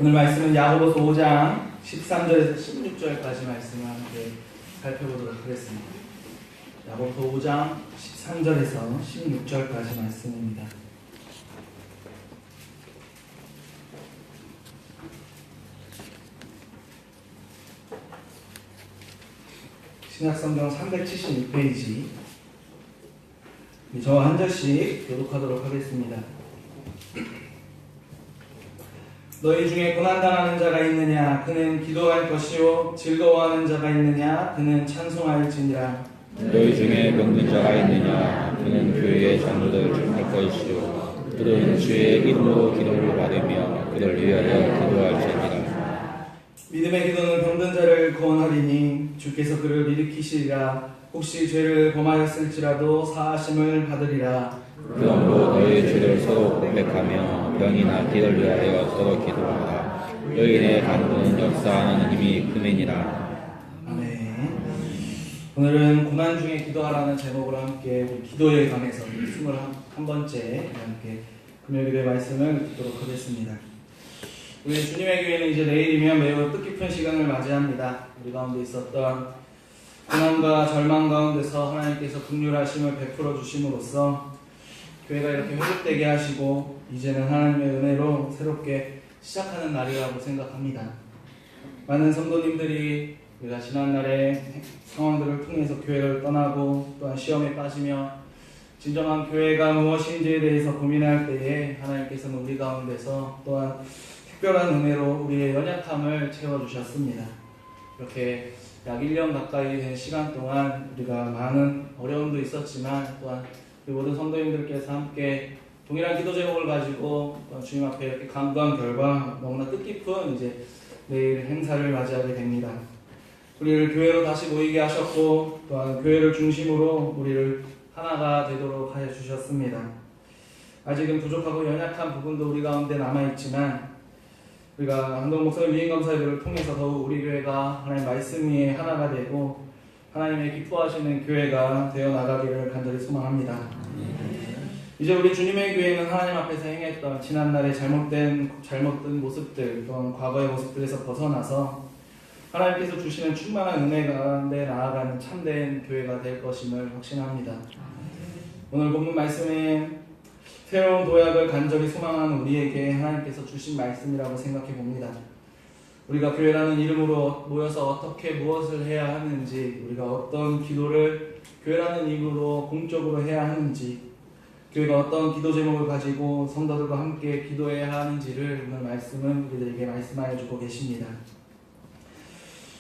오늘 말씀은 야고보서 5장 13절에서 16절까지 말씀을 함께 살펴보도록 하겠습니다. 야고보서 5장 13절에서 16절까지 말씀입니다. 신약성경 376페이지. 저와 한 절씩 교독하도록 하겠습니다. 너희 중에 고난당하는 자가 있느냐? 그는 기도할 것이요. 즐거워하는 자가 있느냐? 그는 찬송할지니라. 너희 중에 병든 자가 있느냐? 그는 교회의 장로들 축복할 것이요. 그들은 주의 이름으로 기도를 받으며 그를 위하여 기도할지니라. 믿음의 기도는 병든 자를 구원하리니 주께서 그를 일으키시리라. 혹시 죄를 범하였을지라도 사하심을 받으리라. 그러므로 너희 죄를 서로 고백하며 병이나 기도를 위하여 서로 기도하라. 너희의 간구는 역사하는 힘이 크매니라. 아멘. 오늘은 고난 중에 기도하라는 제목으로 함께 우리 기도에 관해서 21번째 함께 금요일의 말씀을 듣도록 하겠습니다. 우리 주님의 교회는 이제 내일이면 매우 뜻깊은 시간을 맞이합니다. 우리 가운데 있었던 고난과 절망 가운데서 하나님께서 긍휼하심을 베풀어 주심으로써 교회가 이렇게 회복되게 하시고 이제는 하나님의 은혜로 새롭게 시작하는 날이라고 생각합니다. 많은 성도님들이 우리가 지난날의 상황들을 통해서 교회를 떠나고 또한 시험에 빠지며 진정한 교회가 무엇인지에 대해서 고민할 때에 하나님께서는 우리 가운데서 또한 특별한 은혜로 우리의 연약함을 채워주셨습니다. 이렇게 약 1년 가까이 된 시간 동안 우리가 많은 어려움도 있었지만 또한 우리 모든 성도님들께서 함께 동일한 기도 제목을 가지고 주님 앞에 이렇게 간구한 결과 너무나 뜻깊은 이제 내일 행사를 맞이하게 됩니다. 우리를 교회로 다시 모이게 하셨고 또한 교회를 중심으로 우리를 하나가 되도록 하여 주셨습니다. 아직은 부족하고 연약한 부분도 우리 가운데 남아있지만 우리가 한동 목사님 위임 감사회를 통해서 더욱 우리 교회가 하나님 말씀 위에 하나가 되고 하나님의 기뻐하시는 교회가 되어 나가기를 간절히 소망합니다. 이제 우리 주님의 교회는 하나님 앞에서 행했던 지난날의 잘못된 모습들 또는 과거의 모습들에서 벗어나서 하나님께서 주시는 충만한 은혜 가운데 나아가는 참된 교회가 될 것임을 확신합니다. 오늘 본문 말씀에 새로운 도약을 간절히 소망하는 우리에게 하나님께서 주신 말씀이라고 생각해 봅니다. 우리가 교회라는 이름으로 모여서 어떻게 무엇을 해야 하는지, 우리가 어떤 기도를 교회라는 이름으로 공적으로 해야 하는지, 교회가 어떤 기도 제목을 가지고 성도들과 함께 기도해야 하는지를 오늘 말씀은 우리들에게 말씀하여 주고 계십니다.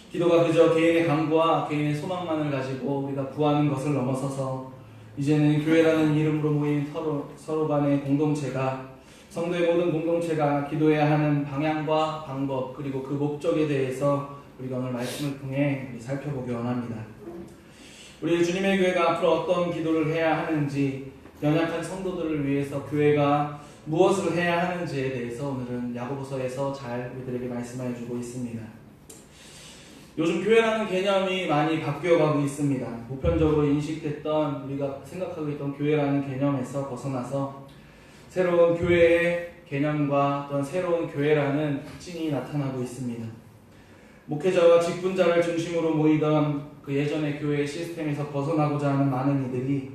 기도가 그저 개인의 간구와 개인의 소망만을 가지고 우리가 구하는 것을 넘어서서 이제는 교회라는 이름으로 모인 서로 간의 공동체가 성도의 모든 공동체가 기도해야 하는 방향과 방법 그리고 그 목적에 대해서 우리가 오늘 말씀을 통해 살펴보기 원합니다. 우리 주님의 교회가 앞으로 어떤 기도를 해야 하는지 연약한 성도들을 위해서 교회가 무엇을 해야 하는지에 대해서 오늘은 야고보서에서 잘 우리들에게 말씀해 주고 있습니다. 요즘 교회라는 개념이 많이 바뀌어가고 있습니다. 보편적으로 인식됐던 우리가 생각하고 있던 교회라는 개념에서 벗어나서 새로운 교회의 개념과 또한 새로운 교회라는 특징이 나타나고 있습니다. 목회자와 직분자를 중심으로 모이던 그 예전의 교회의 시스템에서 벗어나고자 하는 많은 이들이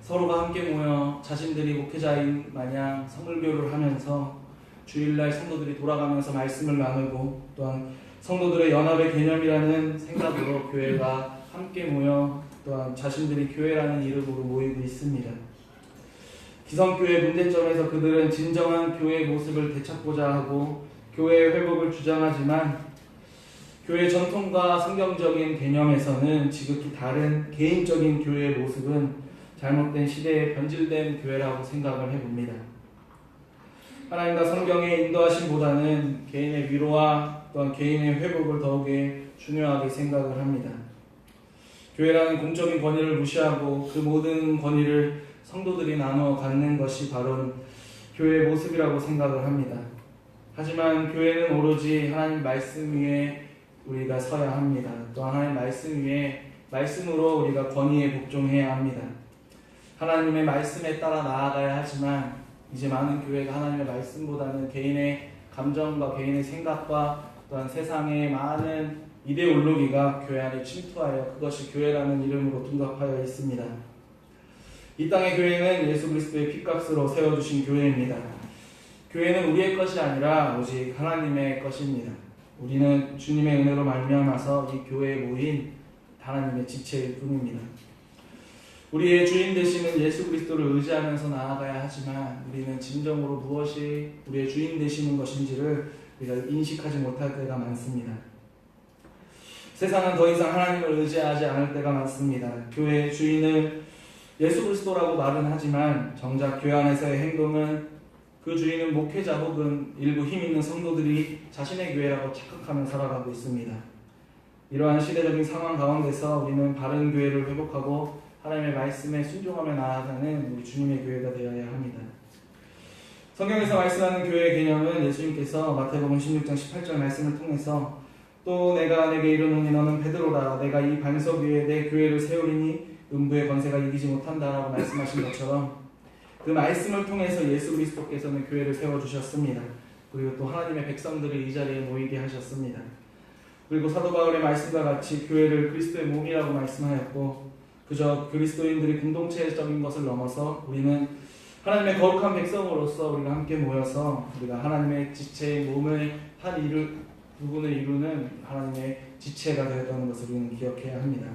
서로가 함께 모여 자신들이 목회자인 마냥 성물교류를 하면서 주일날 성도들이 돌아가면서 말씀을 나누고 또한 성도들의 연합의 개념이라는 생각으로 교회가 함께 모여 또한 자신들이 교회라는 이름으로 모이고 있습니다. 기성교회 문제점에서 그들은 진정한 교회의 모습을 되찾고자 하고 교회의 회복을 주장하지만 교회 전통과 성경적인 개념에서는 지극히 다른 개인적인 교회의 모습은 잘못된 시대에 변질된 교회라고 생각을 해봅니다. 하나님과 성경의 인도하심보다는 개인의 위로와 또한 개인의 회복을 더욱에 중요하게 생각을 합니다. 교회라는 공적인 권위를 무시하고 그 모든 권위를 성도들이 나눠 갖는 것이 바로 교회의 모습이라고 생각을 합니다. 하지만 교회는 오로지 하나님 말씀 위에 우리가 서야 합니다. 또 하나님 말씀 위에 말씀으로 우리가 권위에 복종해야 합니다. 하나님의 말씀에 따라 나아가야 하지만 이제 많은 교회가 하나님의 말씀보다는 개인의 감정과 개인의 생각과 또한 세상의 많은 이데올로기가 교회 안에 침투하여 그것이 교회라는 이름으로 둔갑하여 있습니다. 이 땅의 교회는 예수 그리스도의 핏값으로 세워주신 교회입니다. 교회는 우리의 것이 아니라 오직 하나님의 것입니다. 우리는 주님의 은혜로 말미암아서 이 교회에 모인 하나님의 지체일 뿐입니다. 우리의 주인 되시는 예수 그리스도를 의지하면서 나아가야 하지만 우리는 진정으로 무엇이 우리의 주인 되시는 것인지를 우리가 인식하지 못할 때가 많습니다. 세상은 더 이상 하나님을 의지하지 않을 때가 많습니다. 교회의 주인을 예수 그리스도라고 말은 하지만 정작 교회 안에서의 행동은 그 주인은 목회자 혹은 일부 힘 있는 성도들이 자신의 교회라고 착각하며 살아가고 있습니다. 이러한 시대적인 상황 가운데서 우리는 바른 교회를 회복하고 하나님의 말씀에 순종하며 나아가는 우리 주님의 교회가 되어야 합니다. 성경에서 말씀하는 교회의 개념은 예수님께서 마태복음 16장 18절 말씀을 통해서 또 내가 내게 이르노니 너는 베드로다 내가 이 반석 위에 내 교회를 세우리니 음부의 권세가 이기지 못한다라고 말씀하신 것처럼 그 말씀을 통해서 예수 그리스도께서는 교회를 세워주셨습니다. 그리고 또 하나님의 백성들을 이 자리에 모이게 하셨습니다. 그리고 사도 바울의 말씀과 같이 교회를 그리스도의 몸이라고 말씀하였고 그저 그리스도인들이 공동체적인 것을 넘어서 우리는 하나님의 거룩한 백성으로서 우리가 함께 모여서 우리가 하나님의 지체의 몸을 한 부분을 이루는 하나님의 지체가 되었다는 것을 우리는 기억해야 합니다.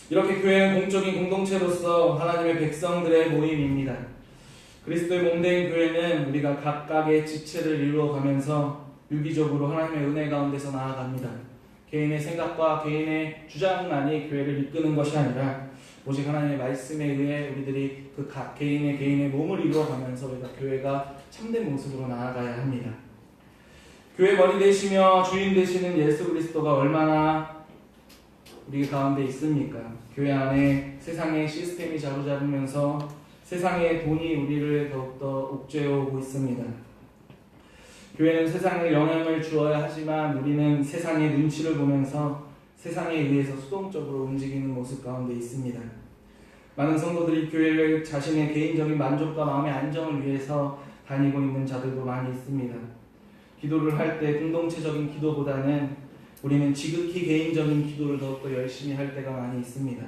이렇게 교회는 공적인 공동체로서 하나님의 백성들의 모임입니다. 그리스도의 몸된 교회는 우리가 각각의 지체를 이루어가면서 유기적으로 하나님의 은혜 가운데서 나아갑니다. 개인의 생각과 개인의 주장만이 교회를 이끄는 것이 아니라 오직 하나님의 말씀에 의해 우리들이 그 각 개인의 몸을 이루어가면서 우리가 교회가 참된 모습으로 나아가야 합니다. 교회 머리 되시며 주인 되시는 예수 그리스도가 얼마나 우리 가운데 있습니까? 교회 안에 세상의 시스템이 자로잡으면서 세상의 돈이 우리를 더욱더 옥죄어오고 있습니다. 교회는 세상에 영향을 주어야 하지만 우리는 세상의 눈치를 보면서 세상에 의해서 수동적으로 움직이는 모습 가운데 있습니다. 많은 성도들이 교회를 자신의 개인적인 만족과 마음의 안정을 위해서 다니고 있는 자들도 많이 있습니다. 기도를 할 때 공동체적인 기도보다는 우리는 지극히 개인적인 기도를 더욱더 열심히 할 때가 많이 있습니다.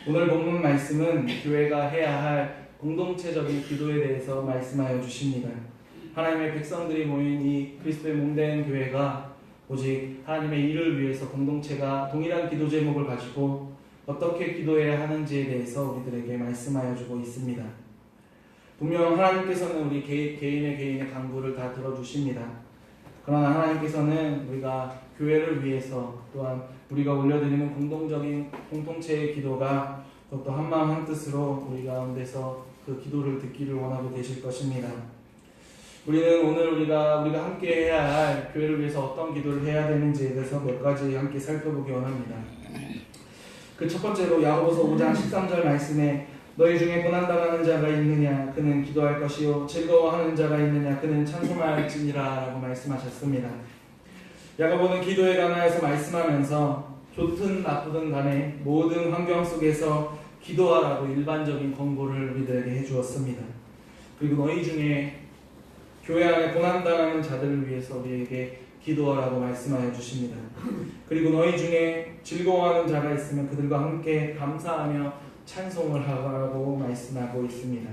오늘 본문 말씀은 교회가 해야 할 공동체적인 기도에 대해서 말씀하여 주십니다. 하나님의 백성들이 모인 이 그리스도의 몸된 교회가 오직 하나님의 일을 위해서 공동체가 동일한 기도 제목을 가지고 어떻게 기도해야 하는지에 대해서 우리들에게 말씀하여 주고 있습니다. 분명 하나님께서는 우리 개인의 간구를 다 들어주십니다. 그러나 하나님께서는 우리가 교회를 위해서 또한 우리가 올려드리는 공동체의 기도가 또 한마음 한뜻으로 우리 가운데서 그 기도를 듣기를 원하고 계실 것입니다. 우리는 오늘 우리가 함께 해야 할 교회를 위해서 어떤 기도를 해야 되는지에 대해서 몇 가지 함께 살펴보기 원합니다. 그 첫 번째로 야고보서 5장 13절 말씀에 너희 중에 고난당하는 자가 있느냐 그는 기도할 것이요 즐거워하는 자가 있느냐 그는 찬송할지니라 라고 말씀하셨습니다. 야고보는 기도에 관하여서 말씀하면서 좋든 나쁘든 간에 모든 환경 속에서 기도하라고 일반적인 권고를 우리들에게 해주었습니다. 그리고 너희 중에 교회 안에 고난당하는 자들을 위해서 우리에게 기도하라고 말씀하여 주십니다. 그리고 너희 중에 즐거워하는 자가 있으면 그들과 함께 감사하며 찬송을 하라고 말씀하고 있습니다.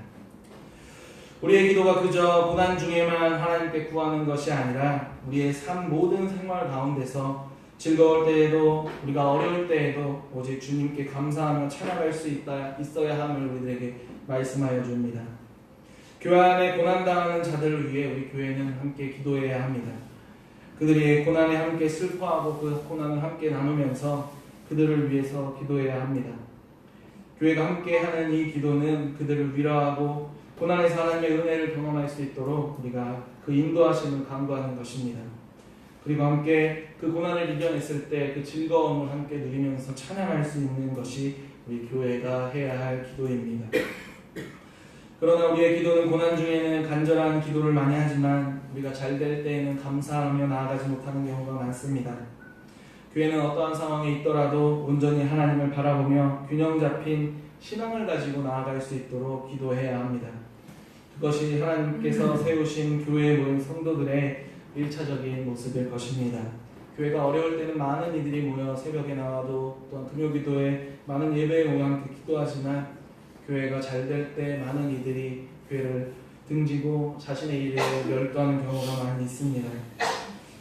우리의 기도가 그저 고난 중에만 하나님께 구하는 것이 아니라 우리의 삶 모든 생활 가운데서 즐거울 때에도 우리가 어려울 때에도 오직 주님께 감사하며 찬양할 수 있어야 함을 우리들에게 말씀하여 줍니다. 교회 안에 고난당하는 자들을 위해 우리 교회는 함께 기도해야 합니다. 그들이 고난에 함께 슬퍼하고 그 고난을 함께 나누면서 그들을 위해서 기도해야 합니다. 교회가 함께하는 이 기도는 그들을 위로하고 고난에서 하나님의 은혜를 경험할 수 있도록 우리가 그 인도하심을 간구하는 것입니다. 그리고 함께 그 고난을 이겨냈을 때 그 즐거움을 함께 누리면서 찬양할 수 있는 것이 우리 교회가 해야 할 기도입니다. 그러나 우리의 기도는 고난 중에는 간절한 기도를 많이 하지만 우리가 잘 될 때에는 감사하며 나아가지 못하는 경우가 많습니다. 교회는 어떠한 상황에 있더라도 온전히 하나님을 바라보며 균형 잡힌 신앙을 가지고 나아갈 수 있도록 기도해야 합니다. 그것이 하나님께서 세우신 교회에 모인 성도들의 1차적인 모습일 것입니다. 교회가 어려울 때는 많은 이들이 모여 새벽에 나와도 또한 금요기도에 많은 예배에 모여 함께 기도하지만 교회가 잘 될 때 많은 이들이 교회를 등지고 자신의 일에 멸도하는 경우가 많이 있습니다.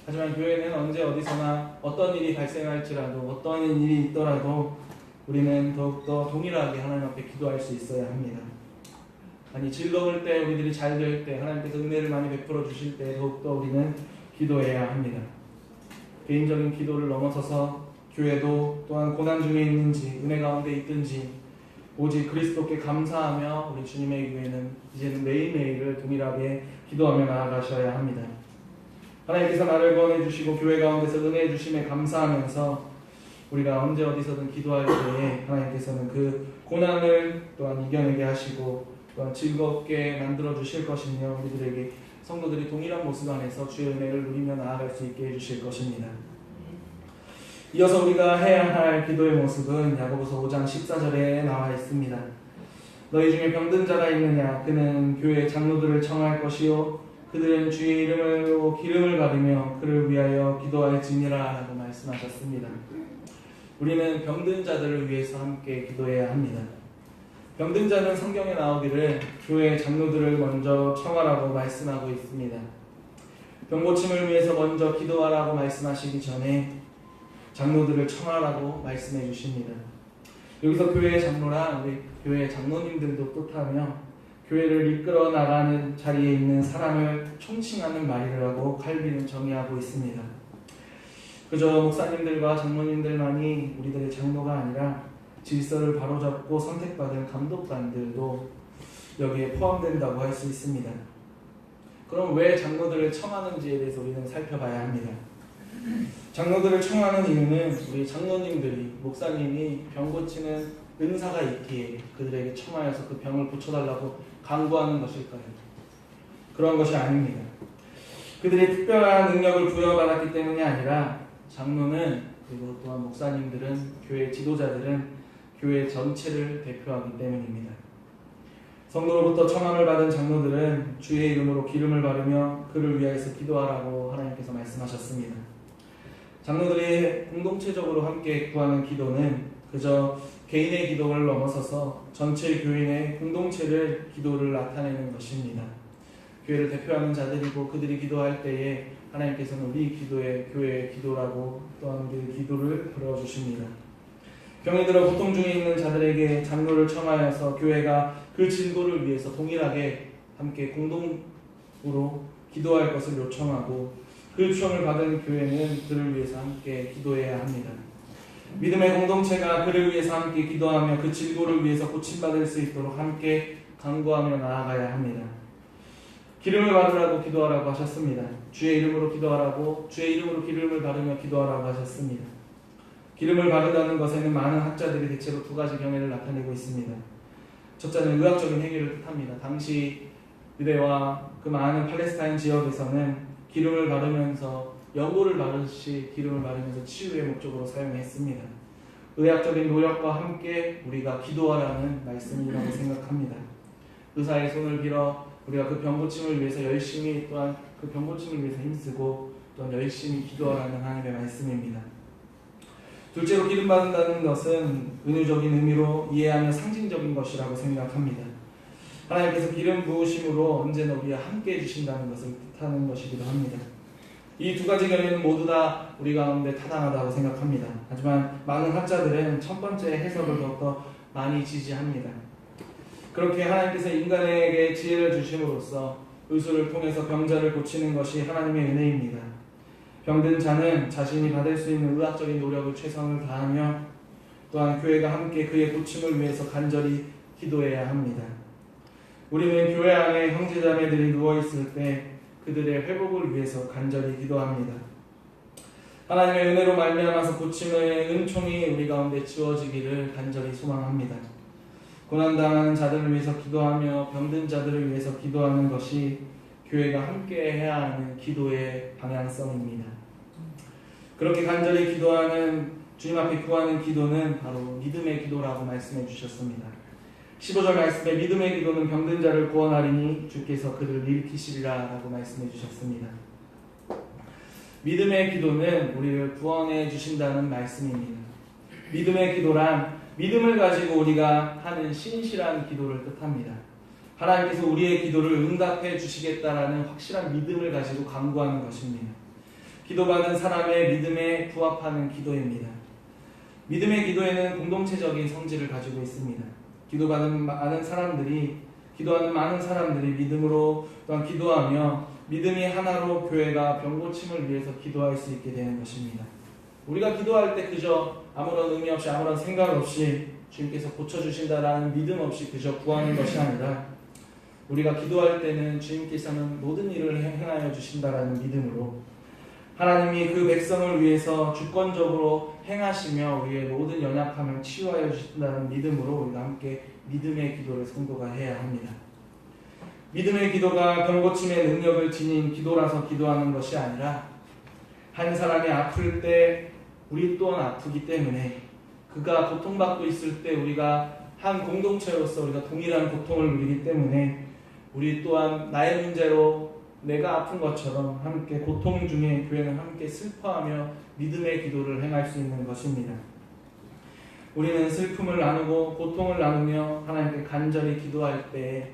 하지만 교회는 언제 어디서나 어떤 일이 발생할지라도 어떤 일이 있더라도 우리는 더욱더 동일하게 하나님 앞에 기도할 수 있어야 합니다. 아니 즐거울 때 우리들이 잘 될 때 하나님께서 은혜를 많이 베풀어 주실 때 더욱더 우리는 기도해야 합니다. 개인적인 기도를 넘어서서 교회도 또한 고난 중에 있는지 은혜 가운데 있든지 오직 그리스도께 감사하며 우리 주님의 교회는 이제는 매일매일을 동일하게 기도하며 나아가셔야 합니다. 하나님께서 나를 구원해 주시고 교회 가운데서 은혜 주심에 감사하면서 우리가 언제 어디서든 기도할 때에 하나님께서는 그 고난을 또한 이겨내게 하시고 또한 즐겁게 만들어 주실 것이며 우리들에게 성도들이 동일한 모습 안에서 주의 은혜를 누리며 나아갈 수 있게 해주실 것입니다. 이어서 우리가 해야 할 기도의 모습은 야고보서 5장 14절에 나와 있습니다. 너희 중에 병든 자가 있느냐? 그는 교회 장로들을 청할 것이요 그들은 주의 이름으로 기름을 받으며 그를 위하여 기도할지니라 라고 말씀하셨습니다. 우리는 병든 자들을 위해서 함께 기도해야 합니다. 병든 자는 성경에 나오기를 교회 장로들을 먼저 청하라고 말씀하고 있습니다. 병고침을 위해서 먼저 기도하라고 말씀하시기 전에 장로들을 청하라고 말씀해 주십니다. 여기서 교회의 장로란 우리 교회 장로님들도 뜻하며 교회를 이끌어 나가는 자리에 있는 사람을 총칭하는 말이라고 칼빈은 정의하고 있습니다. 그저 목사님들과 장로님들만이 우리들의 장로가 아니라 질서를 바로잡고 선택받은 감독관들도 여기에 포함된다고 할 수 있습니다. 그럼 왜 장로들을 청하는지에 대해서 우리는 살펴봐야 합니다. 장로들을 청하는 이유는 우리 장로님들이 목사님이 병 고치는 은사가 있기에 그들에게 청하여서 그 병을 고쳐달라고 강구하는 것일까요? 그런 것이 아닙니다. 그들이 특별한 능력을 부여받았기 때문이 아니라 장로는 그리고 또한 목사님들은 교회 지도자들은 교회 전체를 대표하기 때문입니다. 성도로부터 청함을 받은 장로들은 주의 이름으로 기름을 바르며 그를 위하여서 기도하라고 하나님께서 말씀하셨습니다. 장로들이 공동체적으로 함께 구하는 기도는 그저 개인의 기도를 넘어서서 전체 교인의 공동체를 기도를 나타내는 것입니다. 교회를 대표하는 자들이고 그들이 기도할 때에 하나님께서는 우리 기도에 교회의 기도라고 또한 우리의 기도를 들어주십니다. 병이 들어 고통 중에 있는 자들에게 장로를 청하여서 교회가 그 진도를 위해서 동일하게 함께 공동으로 기도할 것을 요청하고 그 요청을 받은 교회는 그를 위해서 함께 기도해야 합니다. 믿음의 공동체가 그를 위해서 함께 기도하며 그 진도를 위해서 고침받을 수 있도록 함께 간구하며 나아가야 합니다. 기름을 받으라고 기도하라고 하셨습니다. 주의 이름으로 기도하라고 주의 이름으로 기름을 바르며 기도하라고 하셨습니다. 기름을 바른다는 것에는 많은 학자들이 대체로 두 가지 경애를 나타내고 있습니다. 첫째는 의학적인 행위를 뜻합니다. 당시 유대와 그 많은 팔레스타인 지역에서는 기름을 바르면서 연고를 바르듯이 기름을 바르면서 치유의 목적으로 사용했습니다. 의학적인 노력과 함께 우리가 기도하라는 말씀이라고 생각합니다. 의사의 손을 빌어 우리가 그 병고침을 위해서 열심히 또한 그 병고침을 위해서 힘쓰고 또한 열심히 기도하라는 하나님의 말씀입니다. 둘째로 기름 받는다는 것은 은유적인 의미로 이해하며 상징적인 것이라고 생각합니다. 하나님께서 기름 부으심으로 언제나 우리와 함께 해주신다는 것을 뜻하는 것이기도 합니다. 이 두 가지 견해는 모두 다 우리 가운데 타당하다고 생각합니다. 하지만 많은 학자들은 첫 번째 해석을 더욱더 많이 지지합니다. 그렇게 하나님께서 인간에게 지혜를 주심으로써 의술을 통해서 병자를 고치는 것이 하나님의 은혜입니다. 병든 자는 자신이 받을 수 있는 의학적인 노력을 최선을 다하며 또한 교회가 함께 그의 고침을 위해서 간절히 기도해야 합니다. 우리는 교회 안에 형제자매들이 누워있을 때 그들의 회복을 위해서 간절히 기도합니다. 하나님의 은혜로 말미암아서 고침의 은총이 우리 가운데 지워지기를 간절히 소망합니다. 고난당하는 자들을 위해서 기도하며 병든 자들을 위해서 기도하는 것이 교회가 함께 해야 하는 기도의 방향성입니다. 그렇게 간절히 기도하는 주님 앞에 구하는 기도는 바로 믿음의 기도라고 말씀해 주셨습니다. 15절 말씀에 믿음의 기도는 병든 자를 구원하리니 주께서 그들을 일으키시리라 라고 말씀해 주셨습니다. 믿음의 기도는 우리를 구원해 주신다는 말씀입니다. 믿음의 기도란 믿음을 가지고 우리가 하는 신실한 기도를 뜻합니다. 하나님께서 우리의 기도를 응답해 주시겠다라는 확실한 믿음을 가지고 간구하는 것입니다. 기도받은 사람의 믿음에 부합하는 기도입니다. 믿음의 기도에는 공동체적인 성질을 가지고 있습니다. 기도하는 많은 사람들이 믿음으로 또한 기도하며 믿음이 하나로 교회가 병고침을 위해서 기도할 수 있게 되는 것입니다. 우리가 기도할 때 그저 아무런 의미 없이 아무런 생각 없이 주님께서 고쳐주신다라는 믿음 없이 그저 구하는 것이 아니라 우리가 기도할 때는 주님께서는 모든 일을 행하여 주신다라는 믿음으로 하나님이 그 백성을 위해서 주권적으로 행하시며 우리의 모든 연약함을 치유하여 주신다는 믿음으로 우리가 함께 믿음의 기도를 성도가 해야 합니다. 믿음의 기도가 병고침의 능력을 지닌 기도라서 기도하는 것이 아니라 한 사람이 아플 때 우리 또한 아프기 때문에 그가 고통받고 있을 때 우리가 한 공동체로서 우리가 동일한 고통을 누리기 때문에 우리 또한 나의 문제로 내가 아픈 것처럼 함께 고통 중에 교회는 함께 슬퍼하며 믿음의 기도를 행할 수 있는 것입니다. 우리는 슬픔을 나누고 고통을 나누며 하나님께 간절히 기도할 때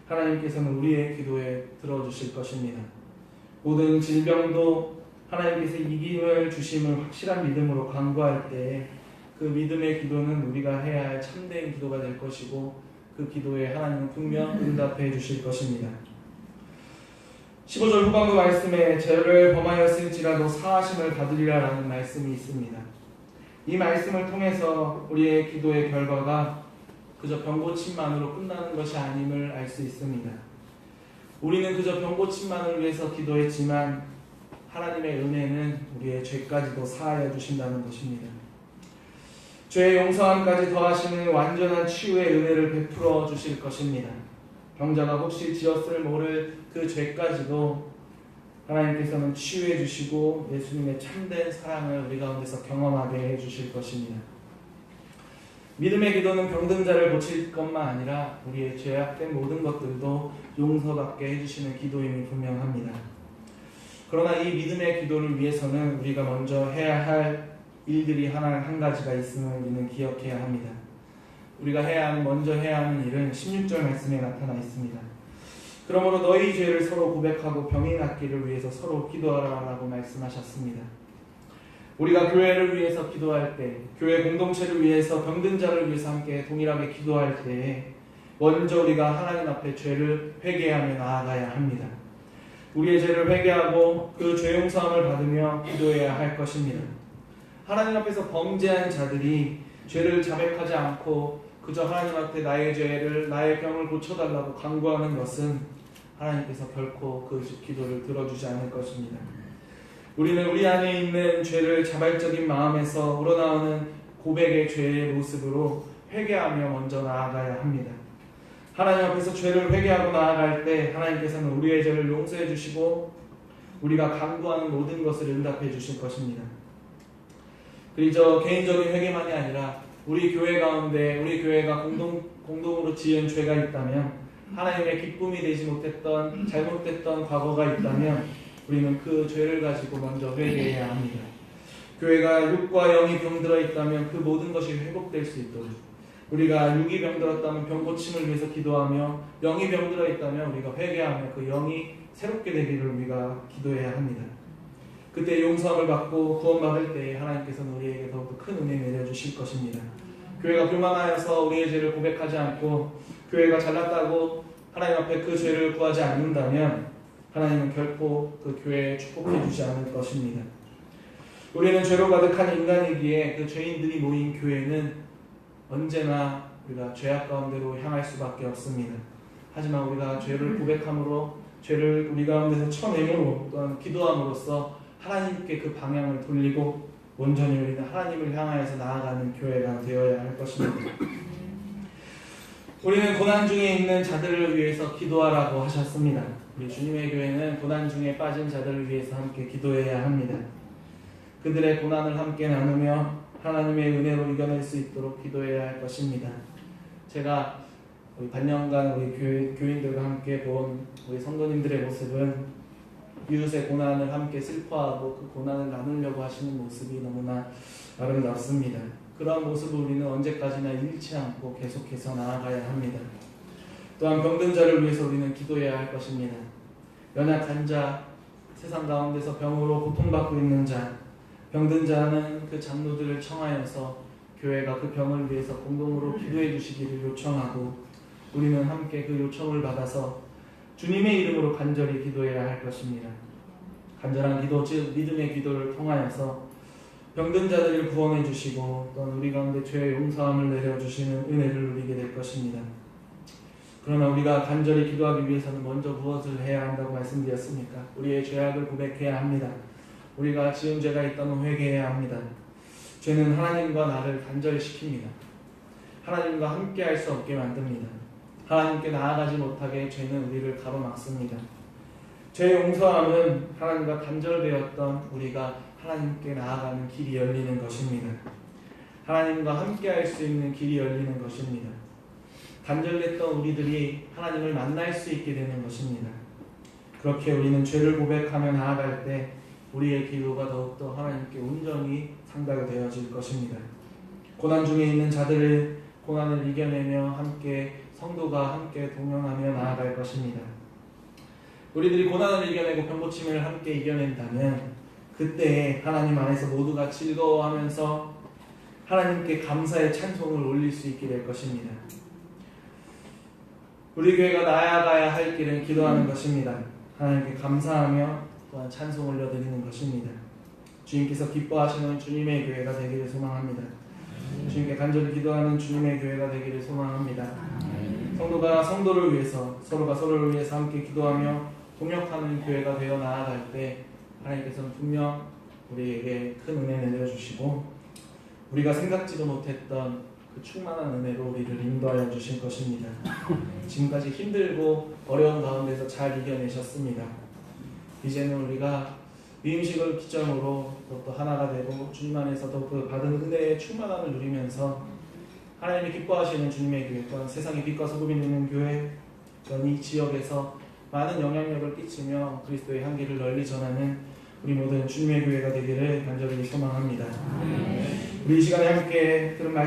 하나님께서는 우리의 기도에 들어주실 것입니다. 모든 질병도 하나님께서 이김을 주심을 확실한 믿음으로 간구할 때 그 믿음의 기도는 우리가 해야 할 참된 기도가 될 것이고 그 기도에 하나님은 분명 응답해 주실 것입니다. 15절 후반부 말씀에 죄를 범하였을지라도 사하심을 받으리라 라는 말씀이 있습니다. 이 말씀을 통해서 우리의 기도의 결과가 그저 병고침만으로 끝나는 것이 아님을 알 수 있습니다. 우리는 그저 병고침만을 위해서 기도했지만 하나님의 은혜는 우리의 죄까지도 사하여 주신다는 것입니다. 죄의 용서함까지 더하시는 완전한 치유의 은혜를 베풀어 주실 것입니다. 병자가 혹시 지었을 모를 그 죄까지도 하나님께서는 치유해 주시고 예수님의 참된 사랑을 우리 가운데서 경험하게 해 주실 것입니다. 믿음의 기도는 병든 자를 고칠 것만 아니라 우리의 죄악된 모든 것들도 용서받게 해주시는 기도임이 분명합니다. 그러나 이 믿음의 기도를 위해서는 우리가 먼저 해야 할 일들이 한 가지가 있음을 우리는 기억해야 합니다. 우리가 먼저 해야 하는 일은 16절 말씀에 나타나 있습니다. 그러므로 너희 죄를 서로 고백하고 병이 낫기를 위해서 서로 기도하라 라고 말씀하셨습니다. 우리가 교회를 위해서 기도할 때, 교회 공동체를 위해서 병든 자를 위해서 함께 동일하게 기도할 때 먼저 우리가 하나님 앞에 죄를 회개하며 나아가야 합니다. 우리의 죄를 회개하고 그 죄 용서함을 받으며 기도해야 할 것입니다. 하나님 앞에서 범죄한 자들이 죄를 자백하지 않고 그저 하나님 앞에 나의 죄를, 나의 병을 고쳐달라고 간구하는 것은 하나님께서 결코 그 기도를 들어주지 않을 것입니다. 우리는 우리 안에 있는 죄를 자발적인 마음에서 우러나오는 고백의 죄의 모습으로 회개하며 먼저 나아가야 합니다. 하나님 앞에서 죄를 회개하고 나아갈 때 하나님께서는 우리의 죄를 용서해 주시고 우리가 간구하는 모든 것을 응답해 주실 것입니다. 그리고 개인적인 회개만이 아니라 우리 교회 가운데 우리 교회가 공동으로 지은 죄가 있다면 하나님의 기쁨이 되지 못했던 잘못됐던 과거가 있다면 우리는 그 죄를 가지고 먼저 회개해야 합니다. 교회가 육과 영이 병들어 있다면 그 모든 것이 회복될 수 있도록 우리가 육이 병들었다면 병고침을 위해서 기도하며 영이 병들어 있다면 우리가 회개하며 그 영이 새롭게 되기를 우리가 기도해야 합니다. 그때 용서함을 받고 구원받을 때 하나님께서는 우리에게 더욱더 큰 은혜 내려주실 것입니다. 교회가 교만하여서 우리의 죄를 고백하지 않고 교회가 잘났다고 하나님 앞에 그 죄를 구하지 않는다면 하나님은 결코 그 교회에 축복해 주지 않을 것입니다. 우리는 죄로 가득한 인간이기에 그 죄인들이 모인 교회는 언제나 우리가 죄악 가운데로 향할 수밖에 없습니다. 하지만 우리가 죄를 고백함으로 죄를 우리 가운데서 쳐내므로 또한 기도함으로써 하나님께 그 방향을 돌리고 온전히 우리는 하나님을 향하여서 나아가는 교회가 되어야 할 것입니다. 우리는 고난 중에 있는 자들을 위해서 기도하라고 하셨습니다. 우리 주님의 교회는 고난 중에 빠진 자들을 위해서 함께 기도해야 합니다. 그들의 고난을 함께 나누며 하나님의 은혜로 이겨낼 수 있도록 기도해야 할 것입니다. 제가 우리 반년간 우리 교인들과 함께 본 우리 성도님들의 모습은 이웃의 고난을 함께 슬퍼하고 그 고난을 나누려고 하시는 모습이 너무나 아름답습니다. 그러한 모습을 우리는 언제까지나 잃지 않고 계속해서 나아가야 합니다. 또한 병든 자를 위해서 우리는 기도해야 할 것입니다. 연약한 자, 세상 가운데서 병으로 고통받고 있는 자, 병든 자는 그 장로들을 청하여서 교회가 그 병을 위해서 공동으로 기도해 주시기를 요청하고 우리는 함께 그 요청을 받아서 주님의 이름으로 간절히 기도해야 할 것입니다. 간절한 기도, 즉 믿음의 기도를 통하여서 병든 자들을 구원해 주시고 또한 우리 가운데 죄의 용서함을 내려주시는 은혜를 누리게 될 것입니다. 그러나 우리가 간절히 기도하기 위해서는 먼저 무엇을 해야 한다고 말씀드렸습니까? 우리의 죄악을 고백해야 합니다. 우리가 지은 죄가 있다면 회개해야 합니다. 죄는 하나님과 나를 단절시킵니다. 하나님과 함께 할 수 없게 만듭니다. 하나님께 나아가지 못하게 죄는 우리를 가로막습니다. 죄의 용서함은 하나님과 단절되었던 우리가 하나님께 나아가는 길이 열리는 것입니다. 하나님과 함께 할 수 있는 길이 열리는 것입니다. 단절됐던 우리들이 하나님을 만날 수 있게 되는 것입니다. 그렇게 우리는 죄를 고백하며 나아갈 때 우리의 기도가 더욱더 하나님께 온전히 상달되어질 것입니다. 고난 중에 있는 자들의 고난을 이겨내며 함께 성도가 함께 동행하며 나아갈 것입니다. 우리들이 고난을 이겨내고 병고침을 함께 이겨낸다면 그때 하나님 안에서 모두가 즐거워하면서 하나님께 감사의 찬송을 올릴 수 있게 될 것입니다. 우리 교회가 나아가야 할 길은 기도하는 것입니다. 하나님께 감사하며 또한 찬송 올려드리는 것입니다. 주님께서 기뻐하시는 주님의 교회가 되기를 소망합니다. 주님께 간절히 기도하는 주님의 교회가 되기를 소망합니다. 성도가 성도를 위해서, 서로가 서로를 위해서 함께 기도하며 동역하는 교회가 되어 나아갈 때 하나님께서는 분명 우리에게 큰 은혜 내려주시고 우리가 생각지도 못했던 그 충만한 은혜로 우리를 인도하여 주실 것입니다. 지금까지 힘들고 어려운 가운데서 잘 이겨내셨습니다. 이제는 우리가 위임식을 기점으로 더욱더 하나가 되고 주님 안에서 더욱더 받은 은혜의 충만함을 누리면서 하나님이 기뻐하시는 주님의 교회, 또한 세상의 빛과 소금이 되는 교회, 또한 이 지역에서 많은 영향력을 끼치며 그리스도의 향기를 널리 전하는 우리 모든 주님의 교회가 되기를 간절히 소망합니다. 우리 이 시간에 함께 들은 말씀